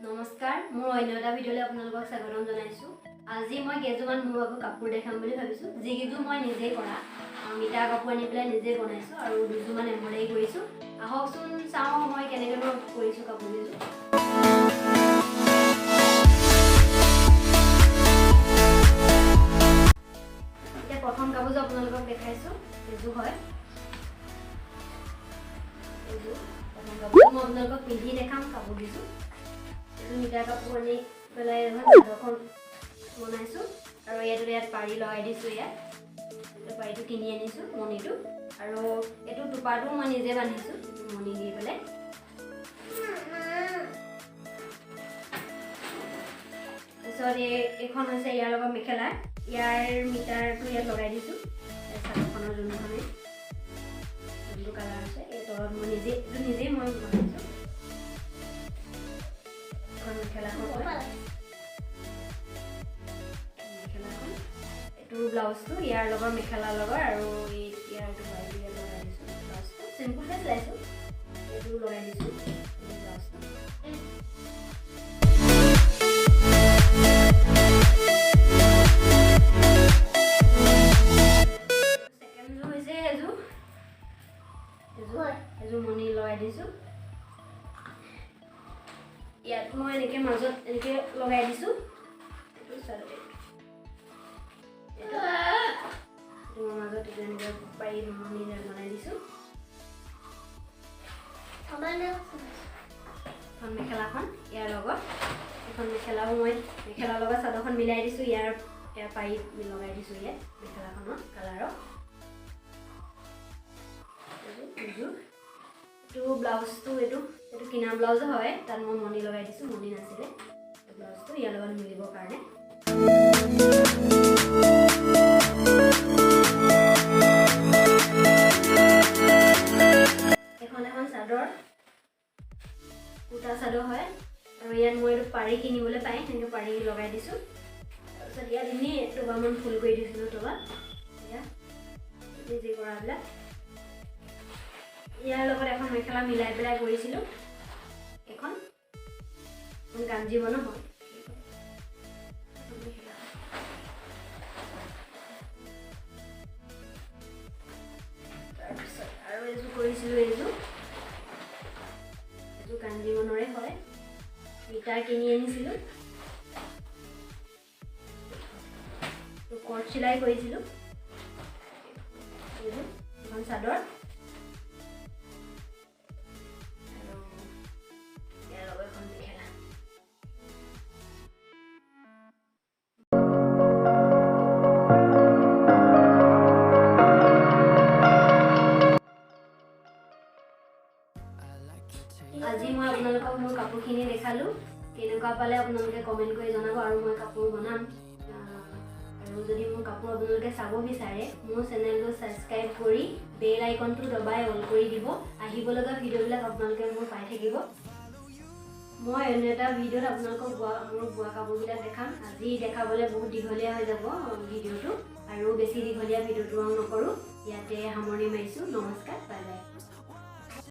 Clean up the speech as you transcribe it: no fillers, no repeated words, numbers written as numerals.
নমস্কাৰ মোৰ অন্য এটা ভিডিঅ'লৈ আপোনালোকক স্বাগতম জনাইছো। আজি মই কেইযোৰমান মোৰ কাপোৰ দেখাম বুলি ভাবিছো। যিকেইযোৰ মই নিজে কৰা মিটা কাপোৰ আনি পেলাই নিজে বনাইছো আৰু দুযোৰমান এম্ব্ৰইডাৰী কৰিছো। আহকচোন চাওঁ মই কেনেকৈ কৰিছো কাপোৰকেইযোৰ। এতিয়া প্ৰথম কাপোৰযোৰ আপোনালোকক দেখাইছো। এইযোৰ হয় এইযোৰ প্ৰথম কাপোৰ মই আপোনালোকক পিন্ধি দেখাম কাপোৰকেইযোৰ। মিটা কাপোৰ আনি পেলাই চাদৰখন বনাইছো আৰু ইয়াত পাৰি লগাই দিছো। ইয়াত পাৰিটো কিনি আনিছো মণিটো আৰু এইটো টুপাটো মই নিজে বান্ধিছো মণি দি পেলাই। তাৰপিছত এইখন হৈছে ইয়াৰ লগত মেখেলা। ইয়াৰ মিটাৰটো ইয়াত লগাই দিছো চাদৰখনৰ যোনখনে যোনটো কালাৰ আছে এই তলত মই নিজেই মই বনাইছো। মেখেলাখন এইটো ব্লাউজটো ইয়াৰ লগত মেখেলাৰ লগত আৰু ইয়াৰ লগাই দিছো। ব্লাউজটো চিম্পুলকৈ চিলাইছো এইটো লগাই দিছো ব্লাউজটো। ছেকেণ্ডযোৰ হৈছে এযোৰ মণি লগাই দিছো। ইয়াত মই এনেকৈ মাজত এনেকৈ লগাই দিছো। মাজত এনেকৈ পাৰি মণি বনাই দিছো। এখন মেখেলাখন ইয়াৰ লগত এখন মেখেলাও মই মেখেলাৰ লগত চাদৰখন মিলাই দিছো। ইয়াৰ পাৰি লগাই দিছো ইয়াত মেখেলাখনৰ কালাৰৰ। এইটো ব্লাউজটো এইটো কিনা ব্লাউজ হয়। তাত মই মণি লগাই দিছো। মণি নাছিলে ব্লাউজটো ইয়াৰ লগত মিলিবৰ কাৰণে। এখন চাদৰ কুৰ্তা চাদৰ হয় আৰু ইয়াত মই এইটো পাৰি কিনিবলৈ পাই সেনেকৈ পাৰি লগাই দিছো। তাৰপিছত ইয়াত এনেই টবামান ফুল কৰি দিছিলো। টবা ইয়াত নিজে কৰাবিলাক ইয়াৰ লগত এখন মেখেলা মিলাই পেলাই কৰিছিলো। এখন গাঞ্জি বনোৱা হয়। তাৰপিছত আৰু এযোৰ কৰিছিলো। এইযোৰ গাঞ্জি বনৰে হয়। মিটাৰ কিনি আনিছিলো। কট চিলাই কৰিছিলো। এইযোৰ এখন চাদৰ আজি মই আপোনালোকক মোৰ কাপোৰখিনি দেখালো। কেনেকুৱা পালে আপোনালোকে কমেণ্ট কৰি জনাব আৰু মই কাপোৰ বনাম। আৰু যদি মোৰ কাপোৰ আপোনালোকে চাব বিচাৰে মোৰ চেনেলটো ছাবস্ক্ৰাইব কৰি বেল আইকনটো দবাই অন কৰি দিব। আহিব লগা ভিডিঅ'বিলাক আপোনালোকে মোৰ পাই থাকিব। মই অন্য এটা ভিডিঅ'ত আপোনালোকক মোৰ বোৱা কাপোৰবিলাক দেখাম। আজি দেখাবলৈ বহুত দীঘলীয়া হৈ যাব ভিডিঅ'টো আৰু বেছি দীঘলীয়া ভিডিঅ'টো নকৰোঁ। ইয়াতে সামৰণি মাৰিছোঁ। নমস্কাৰ, বাই বাই।